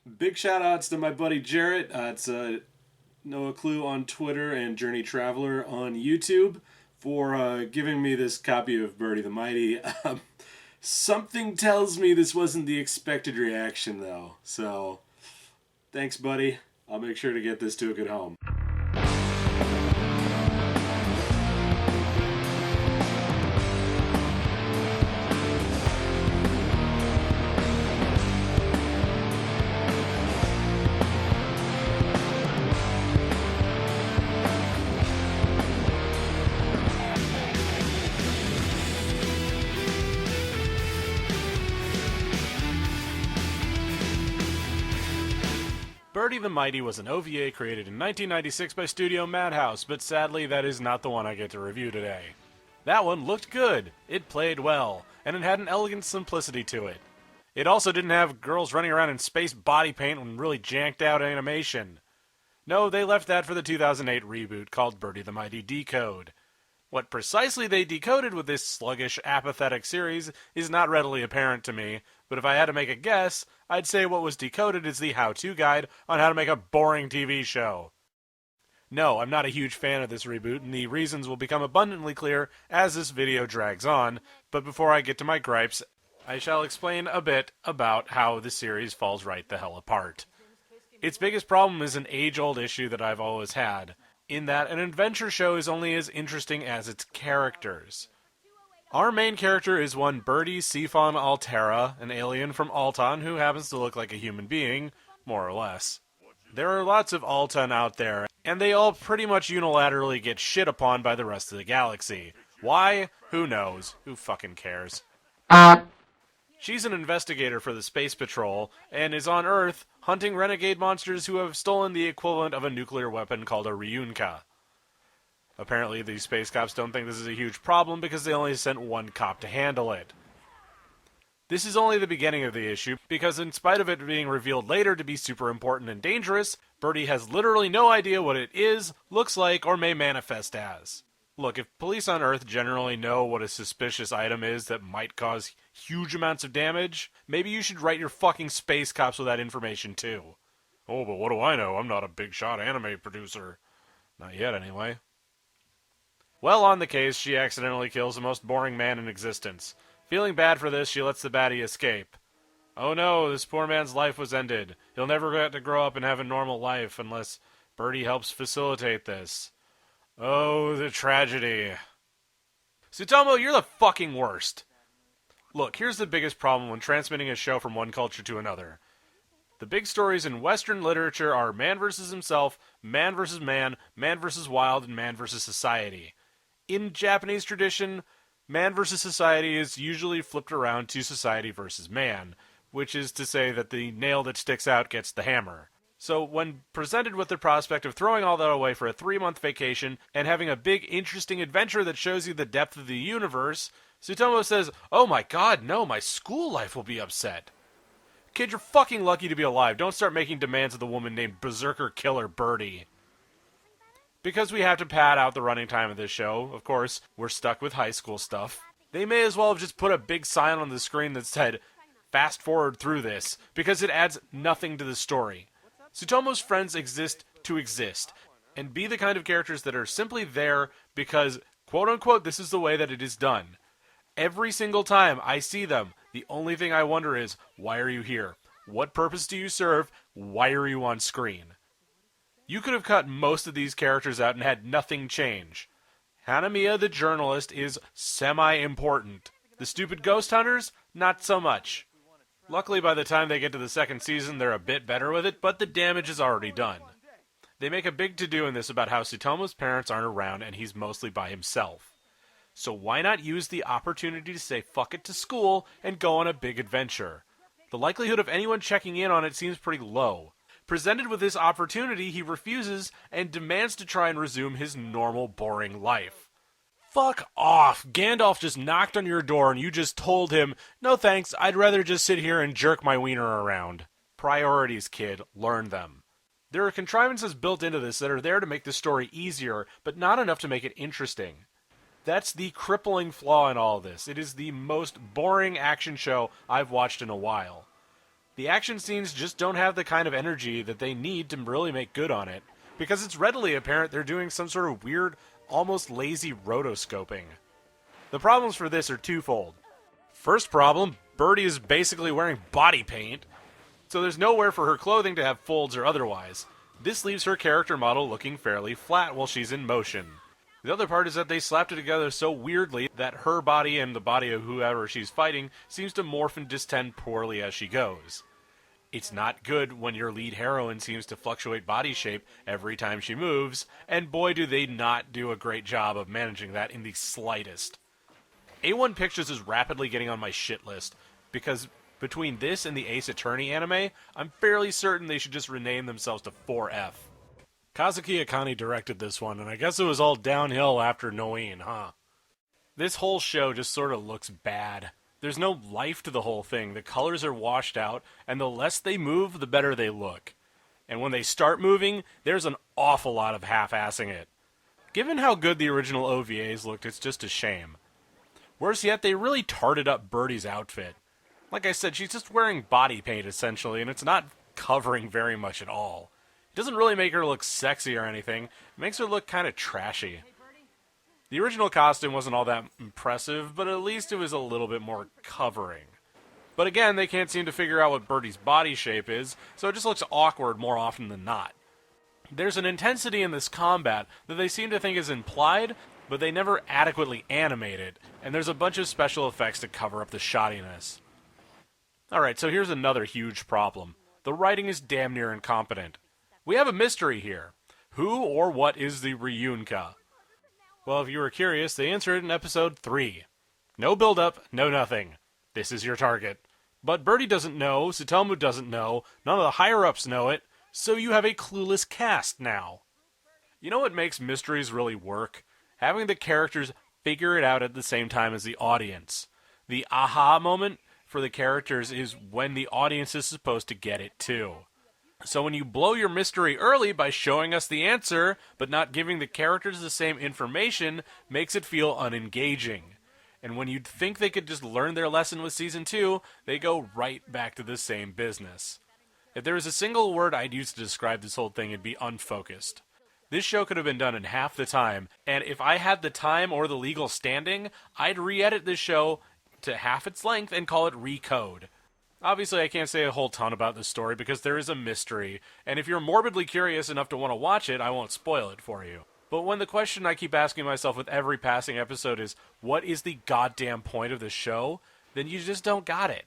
Big shout outs to my buddy Jarrett. It's Noah Clue on Twitter and JourneyTraveler on YouTube for giving me this copy of Birdy the Mighty. Something tells me this wasn't the expected reaction, though. So, thanks, buddy. I'll make sure to get this to a good home. Birdy the Mighty was an OVA created in 1996 by Studio Madhouse, but sadly that is not the one I get to review today. That one looked good, it played well, and it had an elegant simplicity to it. It also didn't have girls running around in space body paint and really janked out animation. No, they left that for the 2008 reboot called Birdy the Mighty Decode. What precisely they decoded with this sluggish, apathetic series is not readily apparent to me, but if I had to make a guess, I'd say what was decoded is the how-to guide on how to make a boring TV show. No, I'm not a huge fan of this reboot, and the reasons will become abundantly clear as this video drags on, but before I get to my gripes, I shall explain a bit about how the series falls right the hell apart. Its biggest problem is an age-old issue that I've always had, in that an adventure show is only as interesting as its characters. Our main character is one Birdy Sifon Altera, an alien from Alton who happens to look like a human being, more or less. There are lots of Alton out there, and they all pretty much unilaterally get shit upon by the rest of the galaxy. Why? Who knows? Who fucking cares? She's an investigator for the Space Patrol, and is on Earth hunting renegade monsters who have stolen the equivalent of a nuclear weapon called a Ryunka. Apparently, these space cops don't think this is a huge problem because they only sent one cop to handle it. This is only the beginning of the issue, because in spite of it being revealed later to be super important and dangerous, Birdy has literally no idea what it is, looks like, or may manifest as. Look, if police on Earth generally know what a suspicious item is that might cause huge amounts of damage, maybe you should write your fucking space cops with that information too. Oh, but what do I know? I'm not a big shot anime producer. Not yet, anyway. Well, on the case, she accidentally kills the most boring man in existence. Feeling bad for this, she lets the baddie escape. Oh no, this poor man's life was ended. He'll never get to grow up and have a normal life unless Birdy helps facilitate this. Oh, the tragedy. Tsutomu, you're the fucking worst. Look, here's the biggest problem when transmitting a show from one culture to another. The big stories in Western literature are man versus himself, man versus man, man versus wild, and man versus society. In Japanese tradition, man versus society is usually flipped around to society versus man, which is to say that the nail that sticks out gets the hammer. So when presented with the prospect of throwing all that away for a 3-month vacation and having a big interesting adventure that shows you the depth of the universe, Tsutomu says, "Oh my god, no, my school life will be upset." Kid, you're fucking lucky to be alive. Don't start making demands of the woman named Berserker Killer Birdy. Because we have to pad out the running time of this show, of course, we're stuck with high school stuff. They may as well have just put a big sign on the screen that said, "Fast forward through this," because it adds nothing to the story. Tsutomu's friends exist to exist, and be the kind of characters that are simply there because, quote-unquote, this is the way that it is done. Every single time I see them, the only thing I wonder is, why are you here? What purpose do you serve? Why are you on screen? You could have cut most of these characters out and had nothing change. Hanamiya the journalist is semi-important. The stupid ghost hunters, not so much. Luckily, by the time they get to the second season, they're a bit better with it, but the damage is already done. They make a big to-do in this about how Tsutomu's parents aren't around and he's mostly by himself. So why not use the opportunity to say fuck it to school and go on a big adventure? The likelihood of anyone checking in on it seems pretty low. Presented with this opportunity, he refuses and demands to try and resume his normal, boring life. Fuck off! Gandalf just knocked on your door and you just told him, "No thanks, I'd rather just sit here and jerk my wiener around." Priorities, kid. Learn them. There are contrivances built into this that are there to make the story easier, but not enough to make it interesting. That's the crippling flaw in all of this. It is the most boring action show I've watched in a while. The action scenes just don't have the kind of energy that they need to really make good on it, because it's readily apparent they're doing some sort of weird, almost lazy rotoscoping. The problems for this are twofold. First problem, Birdy is basically wearing body paint, so there's nowhere for her clothing to have folds or otherwise. This leaves her character model looking fairly flat while she's in motion. The other part is that they slapped it together so weirdly that her body and the body of whoever she's fighting seems to morph and distend poorly as she goes. It's not good when your lead heroine seems to fluctuate body shape every time she moves, and boy do they not do a great job of managing that in the slightest. A1 Pictures is rapidly getting on my shit list, because between this and the Ace Attorney anime, I'm fairly certain they should just rename themselves to 4F. Kazuki Akane directed this one, and I guess it was all downhill after Noin, huh? This whole show just sort of looks bad. There's no life to the whole thing. The colors are washed out, and the less they move, the better they look. And when they start moving, there's an awful lot of half-assing it. Given how good the original OVAs looked, it's just a shame. Worse yet, they really tarted up Birdy's outfit. Like I said, she's just wearing body paint, essentially, and it's not covering very much at all. It doesn't really make her look sexy or anything. It makes her look kind of trashy. The original costume wasn't all that impressive, but at least it was a little bit more covering. But again, they can't seem to figure out what Birdy's body shape is, so it just looks awkward more often than not. There's an intensity in this combat that they seem to think is implied, but they never adequately animate it, and there's a bunch of special effects to cover up the shoddiness. Alright, so here's another huge problem. The writing is damn near incompetent. We have a mystery here. Who or what is the Ryunka? Well, if you were curious, they answered it in episode 3. No build-up, no nothing. This is your target. But Birdy doesn't know, Tsutomu doesn't know, none of the higher-ups know it, so you have a clueless cast now. You know what makes mysteries really work? Having the characters figure it out at the same time as the audience. The aha moment for the characters is when the audience is supposed to get it too. So when you blow your mystery early by showing us the answer, but not giving the characters the same information, makes it feel unengaging. And when you'd think they could just learn their lesson with Season 2, they go right back to the same business. If there was a single word I'd use to describe this whole thing, it'd be unfocused. This show could have been done in half the time, and if I had the time or the legal standing, I'd re-edit this show to half its length and call it Recode. Obviously, I can't say a whole ton about this story because there is a mystery, and if you're morbidly curious enough to want to watch it, I won't spoil it for you. But when the question I keep asking myself with every passing episode is, what is the goddamn point of the show? Then you just don't got it.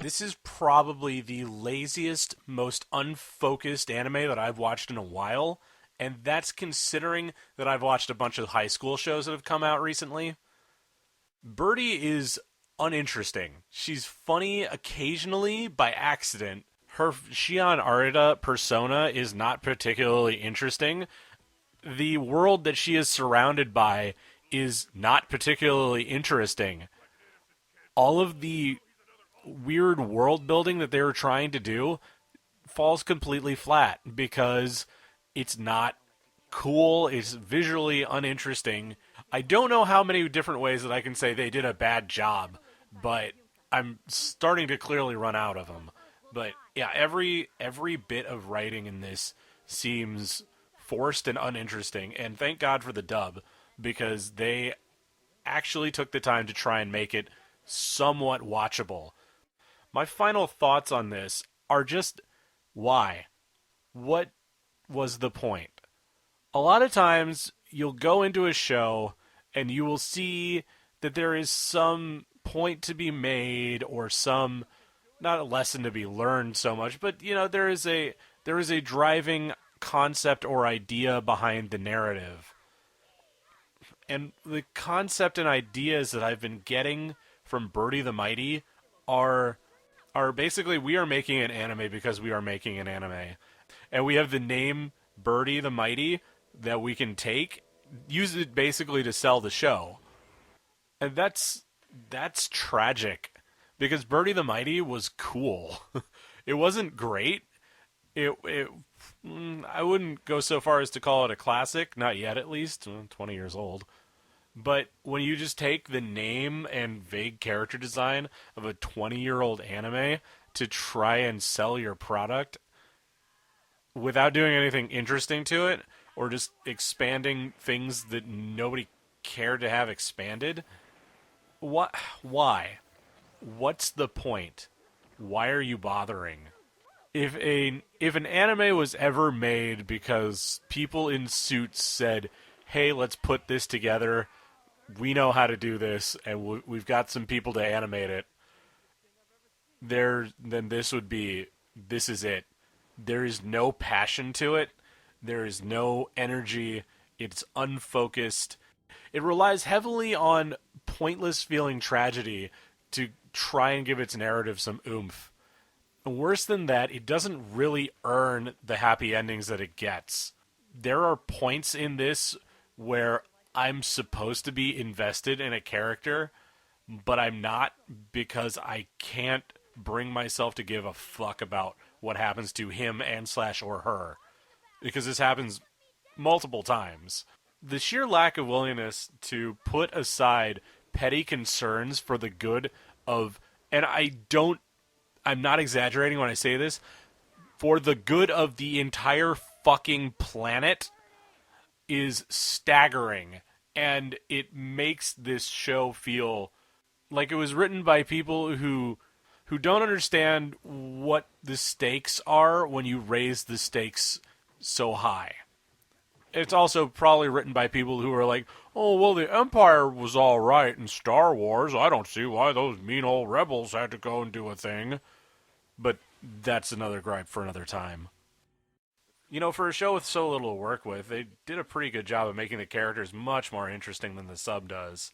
This is probably the laziest, most unfocused anime that I've watched in a while, and that's considering that I've watched a bunch of high school shows that have come out recently. Birdy is uninteresting. She's funny occasionally by accident. Her Shion Arita persona is not particularly interesting. The world that she is surrounded by is not particularly interesting. All of the weird world building that they were trying to do falls completely flat because it's not cool, it's visually uninteresting. I don't know how many different ways that I can say they did a bad job, but I'm starting to clearly run out of them. But yeah, every bit of writing in this seems forced and uninteresting, and thank God for the dub, because they actually took the time to try and make it somewhat watchable. My final thoughts on this are just, why? What was the point? A lot of times, you'll go into a show, and you will see that there is some point to be made, or some, not a lesson to be learned so much, but, you know, there is a driving concept or idea behind the narrative. And the concept and ideas that I've been getting from Birdy the Mighty are basically, we are making an anime because we are making an anime. And we have the name Birdy the Mighty that we can take, use it basically to sell the show. And that's tragic, because Birdy the Mighty was cool. It wasn't great. I wouldn't go so far as to call it a classic, not yet at least, 20 years old. But when you just take the name and vague character design of a 20-year-old anime to try and sell your product without doing anything interesting to it, or just expanding things that nobody cared to have expanded, why? What's the point? Why are you bothering? If an anime was ever made because people in suits said, "Hey, let's put this together. We know how to do this, and we've got some people to animate it," then this is it. There is no passion to it. There is no energy. It's unfocused. It relies heavily on pointless feeling tragedy to try and give its narrative some oomph. And worse than that, it doesn't really earn the happy endings that it gets. There are points in this where I'm supposed to be invested in a character, but I'm not, because I can't bring myself to give a fuck about what happens to him and / or her. Because this happens multiple times. The sheer lack of willingness to put aside petty concerns for the good of, and I'm not exaggerating when I say this, for the good of the entire fucking planet is staggering. And it makes this show feel like it was written by people who don't understand what the stakes are when you raise the stakes so high. It's also probably written by people who are like, "Oh, well, the Empire was all right in Star Wars. I don't see why those mean old rebels had to go and do a thing." But that's another gripe for another time. You know, for a show with so little to work with, they did a pretty good job of making the characters much more interesting than the sub does.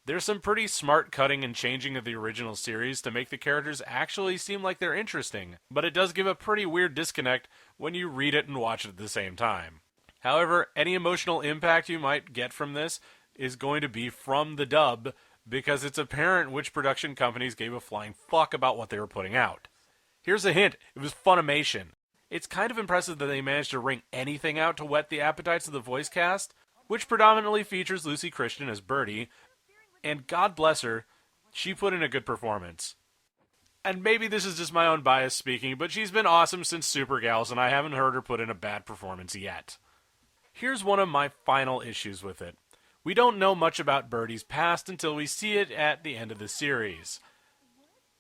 There's some pretty smart cutting and changing of the original series to make the characters actually seem like they're interesting, but it does give a pretty weird disconnect when you read it and watch it at the same time. However, any emotional impact you might get from this is going to be from the dub, because it's apparent which production companies gave a flying fuck about what they were putting out. Here's a hint: it was Funimation. It's kind of impressive that they managed to wring anything out to whet the appetites of the voice cast, which predominantly features Lucy Christian as Birdy, and God bless her, she put in a good performance. And maybe this is just my own bias speaking, but she's been awesome since Supergals, and I haven't heard her put in a bad performance yet. Here's one of my final issues with it. We don't know much about Birdy's past until we see it at the end of the series.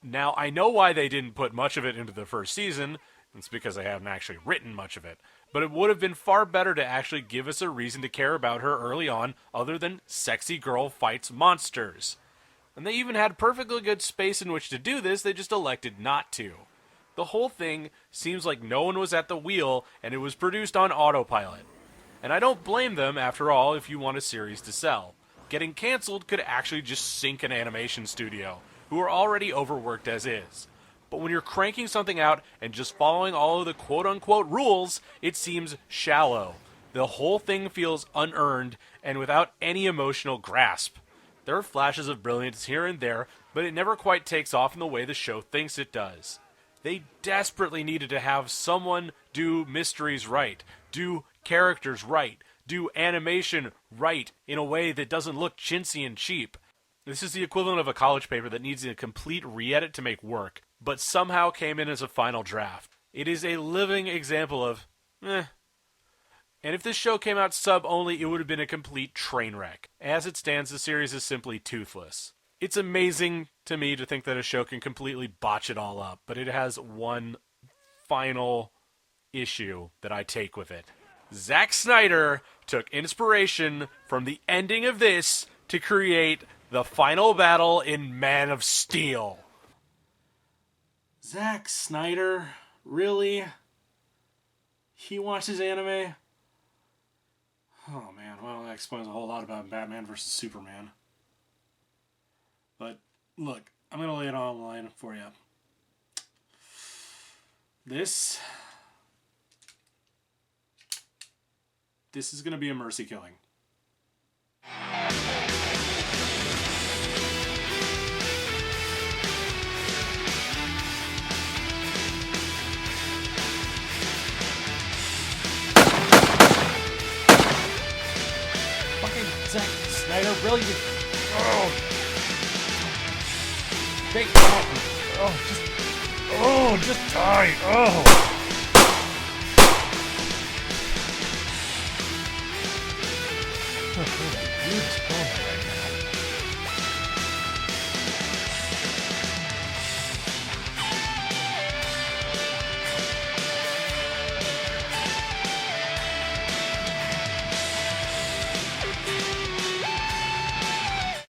Now, I know why they didn't put much of it into the first season. It's because they haven't actually written much of it. But it would have been far better to actually give us a reason to care about her early on, other than sexy girl fights monsters. And they even had perfectly good space in which to do this, they just elected not to. The whole thing seems like no one was at the wheel, and it was produced on autopilot. And I don't blame them, after all, if you want a series to sell. Getting canceled could actually just sink an animation studio, who are already overworked as is. But when you're cranking something out and just following all of the quote-unquote rules, it seems shallow. The whole thing feels unearned and without any emotional grasp. There are flashes of brilliance here and there, but it never quite takes off in the way the show thinks it does. They desperately needed to have someone do mysteries right, do characters right, do animation right in a way that doesn't look chintzy and cheap. This is the equivalent of a college paper that needs a complete re-edit to make work, but somehow came in as a final draft. It is a living example of, And if this show came out sub-only, it would have been a complete train wreck. As it stands, the series is simply toothless. It's amazing to me to think that a show can completely botch it all up, but it has one final issue that I take with it. Zack Snyder took inspiration from the ending of this to create the final battle in Man of Steel. Zack Snyder? Really? He watches anime? Oh man, well that explains a whole lot about Batman vs. Superman. But, look, I'm going to lay it on the line for you. This is going to be a mercy killing. Fucking Zack Snyder Really? Oh. Hey, just die. Oh. Oh my